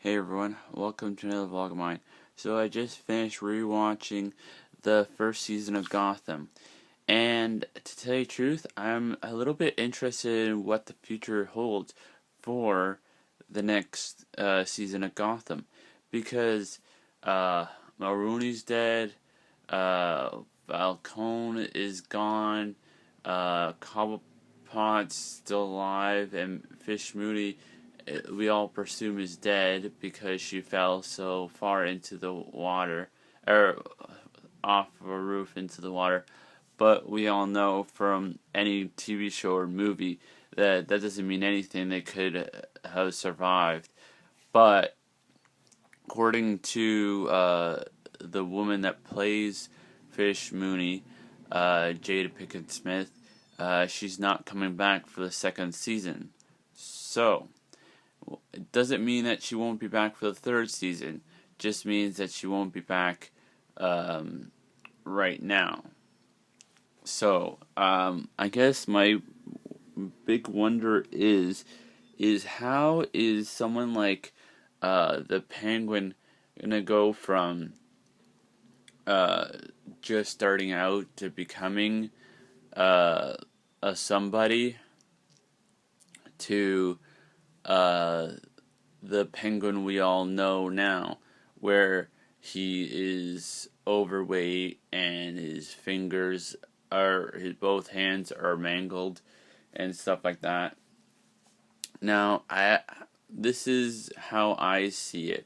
Hey everyone, welcome to another vlog of mine. So I just finished rewatching the first season of Gotham, and to tell you the truth, I'm a little bit interested in what the future holds for the next season of Gotham, because Mulrooney's dead, Falcone is gone, Cobblepot's still alive, and Mooney we all presume is dead because she fell so far into the water, or off of a roof into the water. But we all know from any TV show or movie that that doesn't mean anything. They could have survived. But according to the woman that plays Mooney, Jada Pinkett Smith, she's not coming back for the second season. So it doesn't mean that she won't be back for the third season. Just means that she won't be back right now. So I guess my big wonder is how is someone like the Penguin gonna go from just starting out to becoming a somebody to the Penguin we all know now, where he is overweight and his fingers his both hands are mangled and stuff like that. Now, this is how I see it.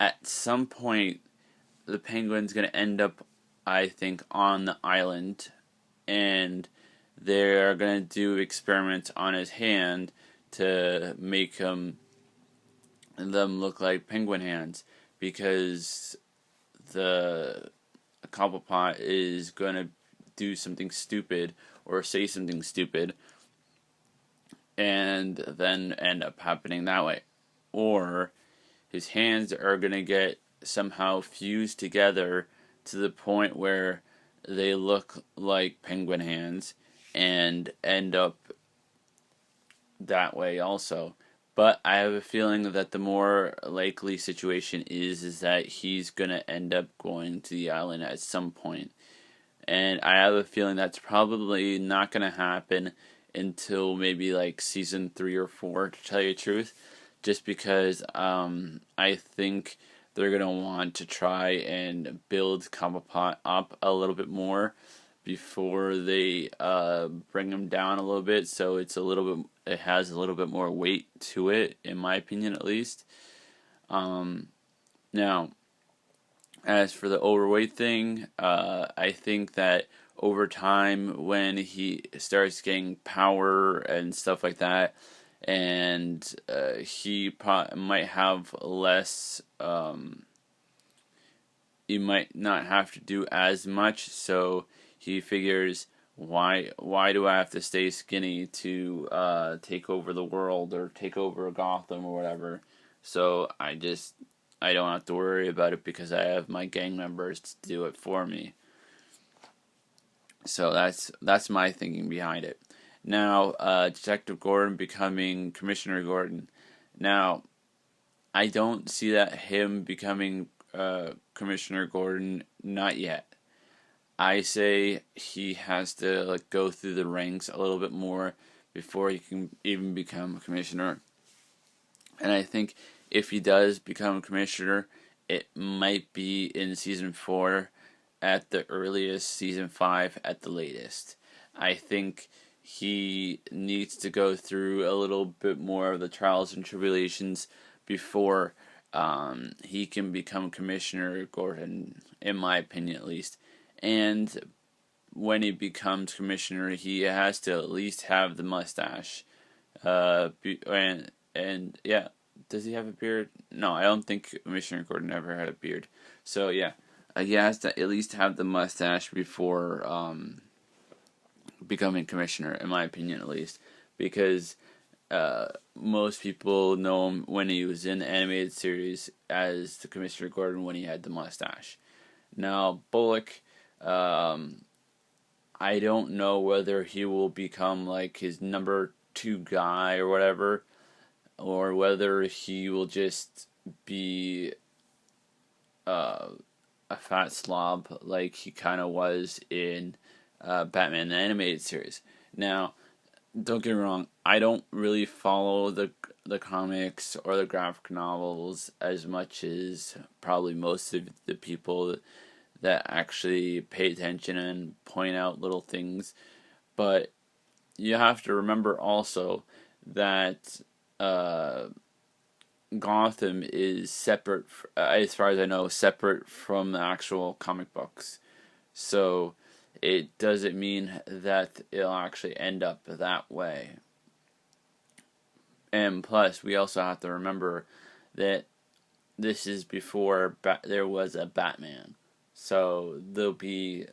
At some point, the Penguin's going to end up, I think, on the island, and they're going to do experiments on his hand to make them look like penguin hands, because the Cobblepot is going to do something stupid or say something stupid and then end up happening that way. Or his hands are going to get somehow fused together to the point where they look like penguin hands and end up that way also. But I have a feeling that the more likely situation is that he's going to end up going to the island at some point. And I have a feeling that's probably not going to happen until maybe like season 3 or 4, to tell you the truth. Just because I think they're going to want to try and build Cobblepot up a little bit more before they bring him down a little bit, so it has a little bit more weight to it, in my opinion at least. Now, as for the overweight thing, I think that over time, when he starts getting power and stuff like that, and he might have less, he might not have to do as much, so he figures, why do I have to stay skinny to take over the world or take over Gotham or whatever? So I don't have to worry about it because I have my gang members to do it for me. So that's my thinking behind it. Now, Detective Gordon becoming Commissioner Gordon. Now, I don't see that him becoming Commissioner Gordon, not yet. I say he has to go through the ranks a little bit more before he can even become a commissioner. And I think if he does become a commissioner, it might be in season 4 at the earliest, season 5 at the latest. I think he needs to go through a little bit more of the trials and tribulations before he can become Commissioner Gordon, in my opinion at least. And when he becomes commissioner, he has to at least have the mustache. And yeah, does he have a beard? No, I don't think Commissioner Gordon ever had a beard. So yeah, he has to at least have the mustache before becoming commissioner, in my opinion at least, because most people know him when he was in the animated series as the Commissioner Gordon when he had the mustache. Now, Bullock, I don't know whether he will become like his number 2 guy or whatever, or whether he will just be a fat slob like he kind of was in Batman the Animated Series. Now, don't get me wrong, I don't really follow the comics or the graphic novels as much as probably most of the people that actually pay attention and point out little things. But you have to remember also that Gotham is separate, as far as I know, separate from the actual comic books. So it doesn't mean that it'll actually end up that way. And plus, we also have to remember that this is before there was a Batman. So there'll be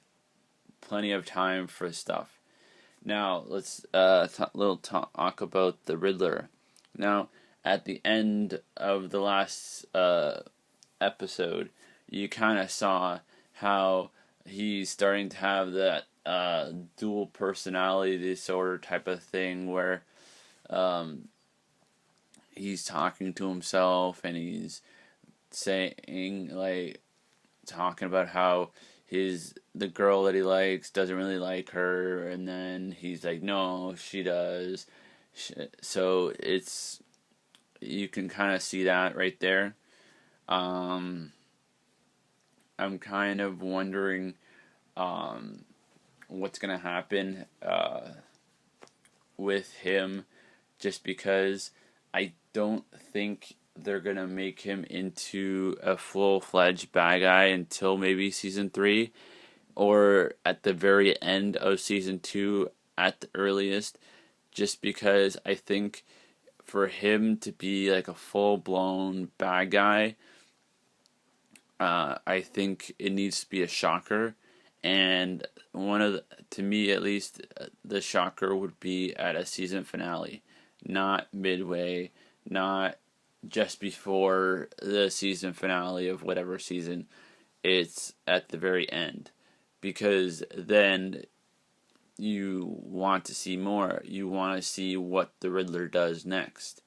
plenty of time for stuff. Now, let's talk about the Riddler. Now, at the end of the last episode, you kind of saw how he's starting to have that dual personality disorder type of thing where he's talking to himself and he's saying, like, talking about how the girl that he likes doesn't really like her, and then he's like, no, she does. So you can kind of see that right there. I'm kind of wondering what's gonna happen with him, just because I don't think they're gonna make him into a full-fledged bad guy until maybe season 3, or at the very end of season 2 at the earliest, just because I think for him to be like a full-blown bad guy, I think it needs to be a shocker, and to me at least, the shocker would be at a season finale, not midway, not just before the season finale of whatever season. It's at the very end, because then you want to see more. You want to see what the Riddler does next.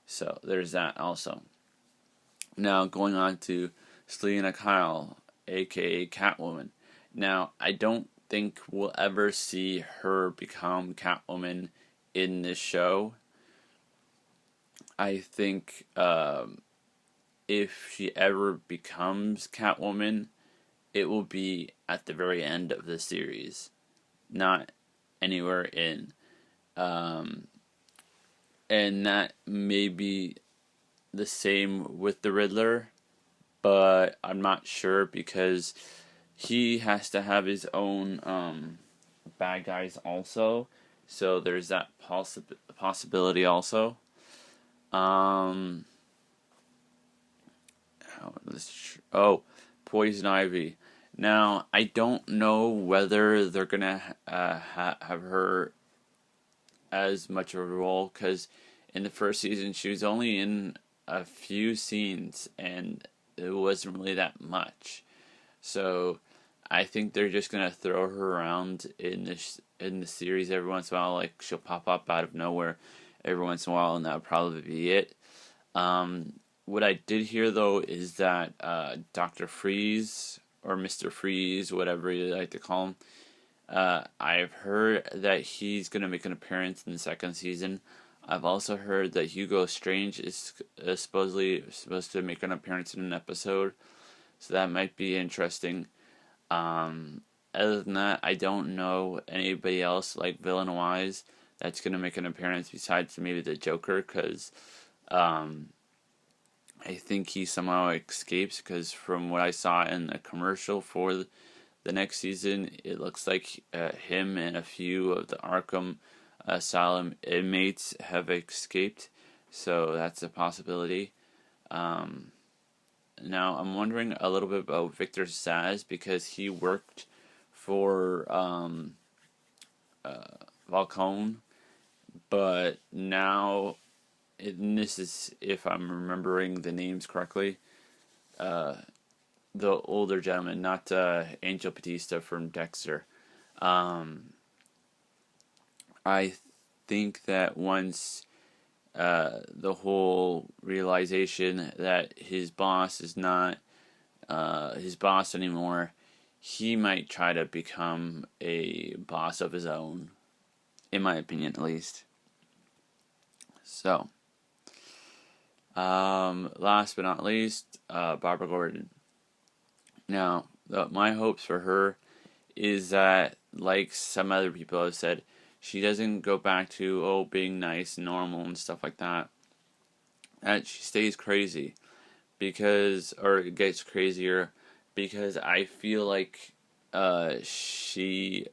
So there's that also. Now, going on to Selena Kyle, aka Catwoman. Now, I don't think we'll ever see her become Catwoman in this show. I think if she ever becomes Catwoman, it will be at the very end of the series, not anywhere in. And that may be the same with the Riddler, but I'm not sure, because he has to have his own bad guys also. So there's that possibility also. Poison Ivy. Now, I don't know whether they're gonna have her as much of a role, because in the first season she was only in a few scenes and it wasn't really that much. So I think they're just gonna throw her around in the series every once in a while. Like, she'll pop up out of nowhere every once in a while, and that'll probably be it. What I did hear though is that Dr. Freeze, or Mr. Freeze, whatever you like to call him, I've heard that he's going to make an appearance in the second season. I've also heard that Hugo Strange is supposedly supposed to make an appearance in an episode, so that might be interesting. Other than that, I don't know anybody else, like villain-wise, that's going to make an appearance besides maybe the Joker, because I think he somehow escapes, because from what I saw in the commercial for the next season, it looks like him and a few of the Arkham Asylum inmates have escaped, so that's a possibility. Now, I'm wondering a little bit about Victor Zsasz, because he worked for Falcone, but now, and this is if I'm remembering the names correctly, the older gentleman, not Angel Batista from Dexter. I think that once the whole realization that his boss is not his boss anymore, he might try to become a boss of his own, in my opinion at least. So, last but not least, Barbara Gordon. Now, my hopes for her is that, like some other people have said, she doesn't go back to being nice and normal and stuff like that. That she stays crazy, or gets crazier, because I feel like she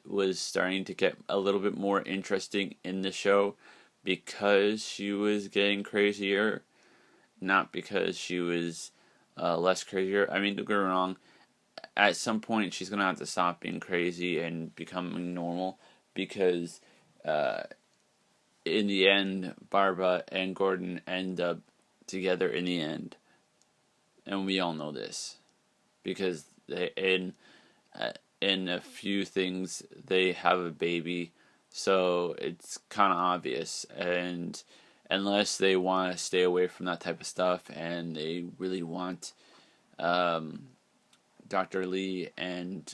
was starting to get a little bit more interesting in the show because she was getting crazier, not because she was less crazier. I mean, don't get me wrong, at some point she's going to have to stop being crazy and becoming normal, because in the end, Barbara and Gordon end up together in the end. And we all know this, because in a few things they have a baby, so it's kind of obvious. And unless they want to stay away from that type of stuff and they really want Dr. Lee and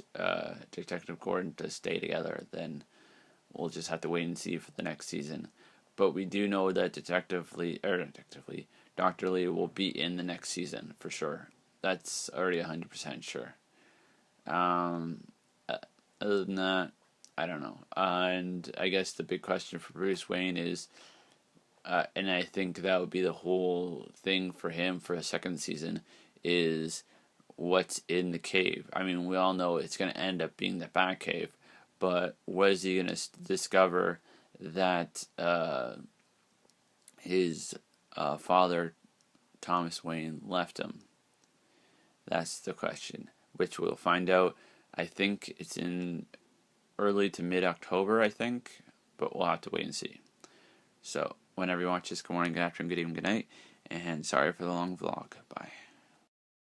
Detective Gordon to stay together, then we'll just have to wait and see for the next season. But we do know that Dr. Lee will be in the next season for sure. That's already 100% sure. Other than that, I don't know. And I guess the big question for Bruce Wayne is, and I think that would be the whole thing for him for a second season, is what's in the cave. I mean, we all know it's going to end up being the Batcave, but what is he going to discover that his father, Thomas Wayne, left him? That's the question, which we'll find out. I think it's in early to mid-October, I think, but we'll have to wait and see. So, whenever you watch this, good morning, good afternoon, good evening, good night, and sorry for the long vlog. Bye.